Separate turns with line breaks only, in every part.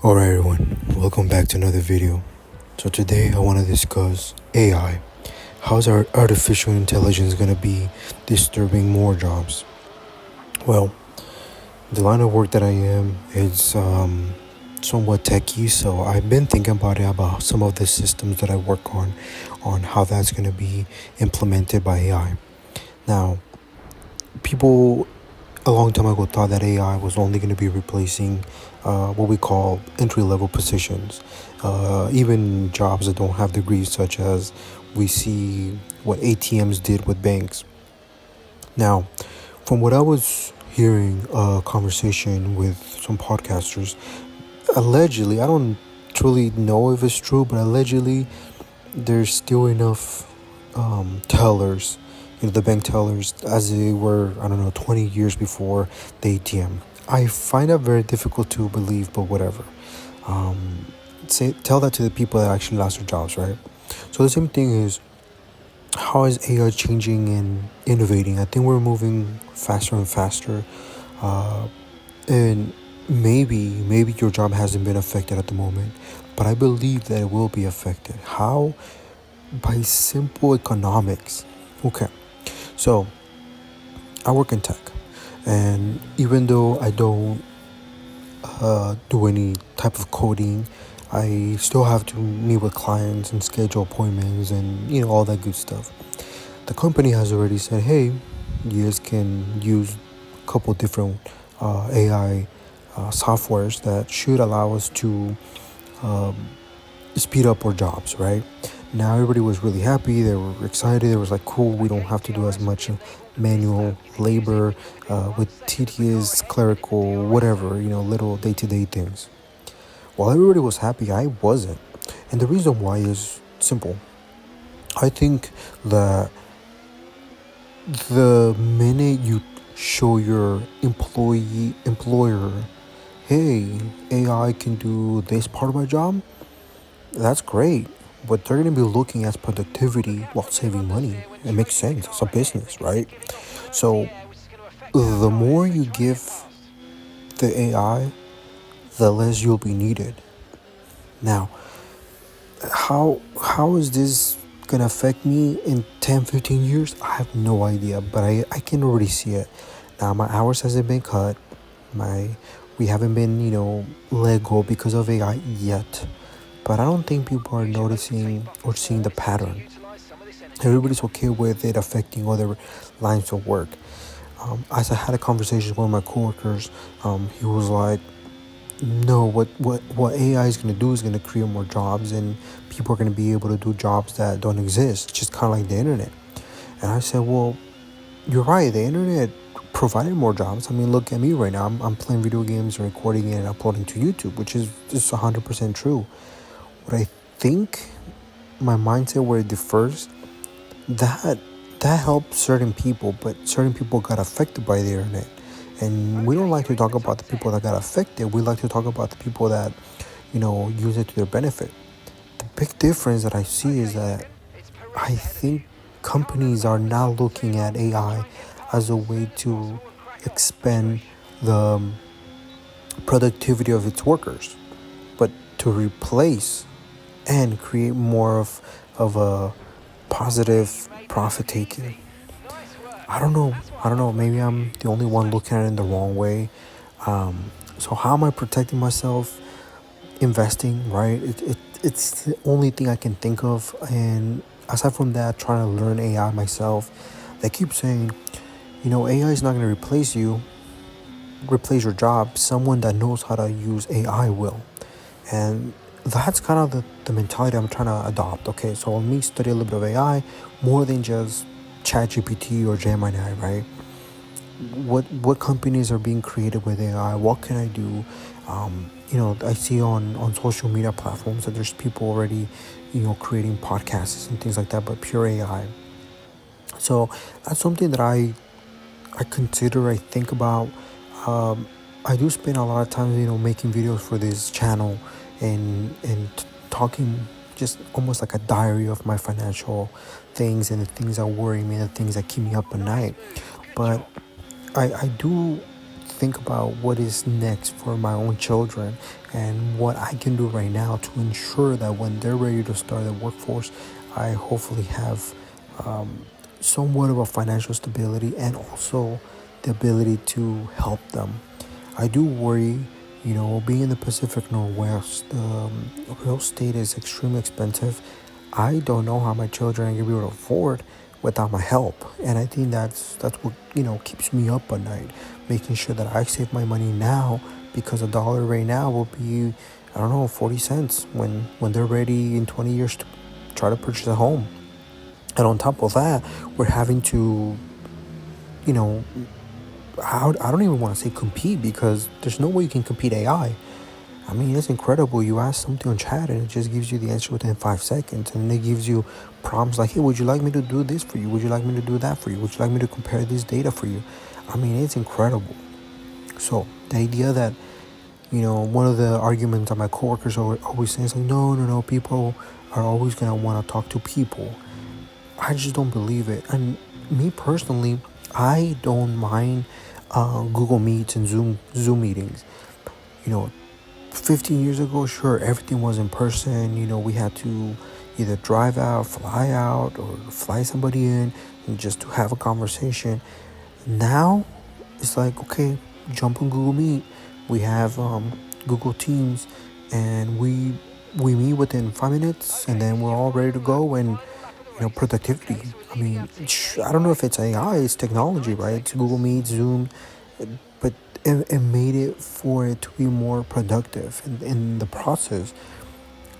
Alright everyone, welcome back to another video. So today I want to discuss AI. How's our artificial intelligence going to be disturbing more jobs? Well, the line of work that I am is somewhat techy, so I've been thinking about some of the systems that I work on how that's going to be implemented by AI. Now, people a long time ago thought that AI was only going to be replacing what we call entry-level positions, even jobs that don't have degrees, such as we see what ATMs did with banks. Now, from what I was hearing, a conversation with some podcasters, allegedly, I don't truly know if it's true, but allegedly, there's still enough tellers, the bank tellers, as they were, 20 years before the ATM. I find that very difficult to believe, but whatever. Tell that to the people that actually lost their jobs, right? So the same thing is, how is AI changing and innovating? I think we're moving faster and faster, and maybe your job hasn't been affected at the moment, but I believe that it will be affected. How? By simple economics. Okay, so I work in tech, and even though I don't do any type of coding, I still have to meet with clients and schedule appointments and all that good stuff. The company has already said, hey, you guys can use a couple different AI softwares that should allow us to speed up our jobs, right? Now everybody was really happy. They were excited. It was like, cool, we don't have to do as much manual labor with tedious, clerical, whatever, little day-to-day things. While everybody was happy, I wasn't. And the reason why is simple. I think that the minute you show your employer, hey, AI can do this part of my job, that's great. But they're going to be looking at productivity while saving money. It makes sense. It's a business, right? So the more you give the AI, the less you'll be needed. Now, how is this going to affect me in 10, 15 years? I have no idea, but I can already see it. Now, my hours hasn't been cut. We haven't been, let go because of AI yet. But I don't think people are noticing or seeing the pattern. Everybody's okay with it affecting other lines of work. As I had a conversation with one of my coworkers, he was like, no, what AI is going to do is going to create more jobs, and people are going to be able to do jobs that don't exist, just kind of like the internet. And I said, well, you're right. The internet provided more jobs. I mean, look at me right now. I'm playing video games and recording it and uploading to YouTube, which is just 100% true. What I think my mindset where it differs, that helped certain people, but certain people got affected by the internet. And we don't like to talk about the people that got affected. We like to talk about the people that, use it to their benefit. The big difference that I see is that I think companies are now looking at AI as a way to expand the productivity of its workers, but to replace and create more of a positive profit taking. I don't know. Maybe I'm the only one looking at it in the wrong way. So how am I protecting myself? Investing, right? It's the only thing I can think of. And aside from that, trying to learn AI myself. They keep saying, AI is not going to replace your job. Someone that knows how to use AI will. And that's kind of the mentality I'm trying to adopt. Okay, so let me study a little bit of AI more than just ChatGPT or Gemini, right? What companies are being created with AI? What can I do? I see on social media platforms that there's people already, creating podcasts and things like that, but pure AI. So that's something that I consider, I think about. I do spend a lot of time, making videos for this channel and talking, just almost like a diary of my financial things and the things that worry me, the things that keep me up at night. But I do think about what is next for my own children and what I can do right now to ensure that when they're ready to start the workforce, I hopefully have somewhat of a financial stability and also the ability to help them. I do worry, being in the Pacific Northwest, real estate is extremely expensive. I don't know how my children are gonna be able to afford without my help, and I think that's what keeps me up at night, making sure that I save my money now because a dollar right now will be, I don't know, 40 cents when they're ready in 20 years to try to purchase a home. And on top of that, we're having to, you know, I don't even want to say compete, because there's no way you can compete AI. I mean, it's incredible. You ask something on chat and it just gives you the answer within 5 seconds. And it gives you prompts like, hey, would you like me to do this for you? Would you like me to do that for you? Would you like me to compare this data for you? I mean, it's incredible. So the idea that, one of the arguments that my coworkers always say is like, no, people are always going to want to talk to people. I just don't believe it. And me personally, I don't mind Google Meets and Zoom meetings. You know, 15 years ago, sure, everything was in person. We had to either drive out, or fly somebody in, and just to have a conversation. Now, it's like, okay, jump on Google Meet. We have Google Teams, and we meet within 5 minutes, and then we're all ready to go. And productivity. I mean, I don't know if it's AI, it's technology, right? It's Google Meet, Zoom, but it made it for it to be more productive in the process.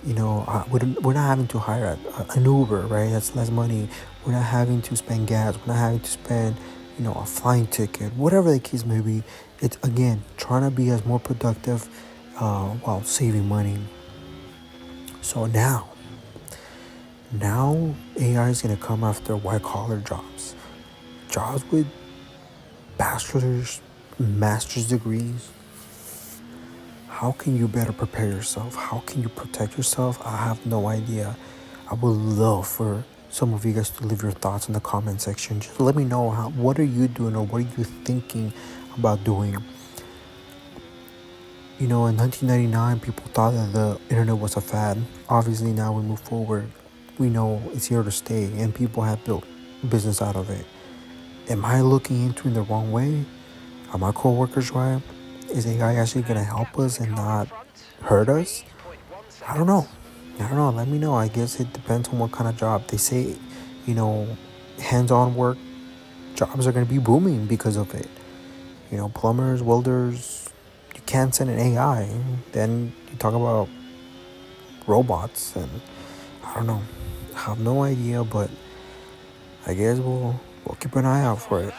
We're not having to hire an Uber, right? That's less money. We're not having to spend gas. We're not having to spend, a flying ticket, whatever the case may be. It's, again, trying to be as more productive while saving money. So now AI is going to come after white collar jobs. Jobs with bachelor's, master's degrees. How can you better prepare yourself? How can you protect yourself? I have no idea. I would love for some of you guys to leave your thoughts in the comment section. Just let me know what are you doing, or what are you thinking about doing. In 1999, people thought that the internet was a fad. Obviously, now we move forward. We know it's here to stay, and people have built business out of it. Am I looking into it in the wrong way? Are my coworkers right? Is AI actually going to help us and not hurt us? I don't know. Let me know. I guess it depends on what kind of job. They say, hands-on work jobs are going to be booming because of it. Plumbers, welders, you can't send an AI. Then you talk about robots, and I don't know. I have no idea, but I guess we'll keep an eye out for it.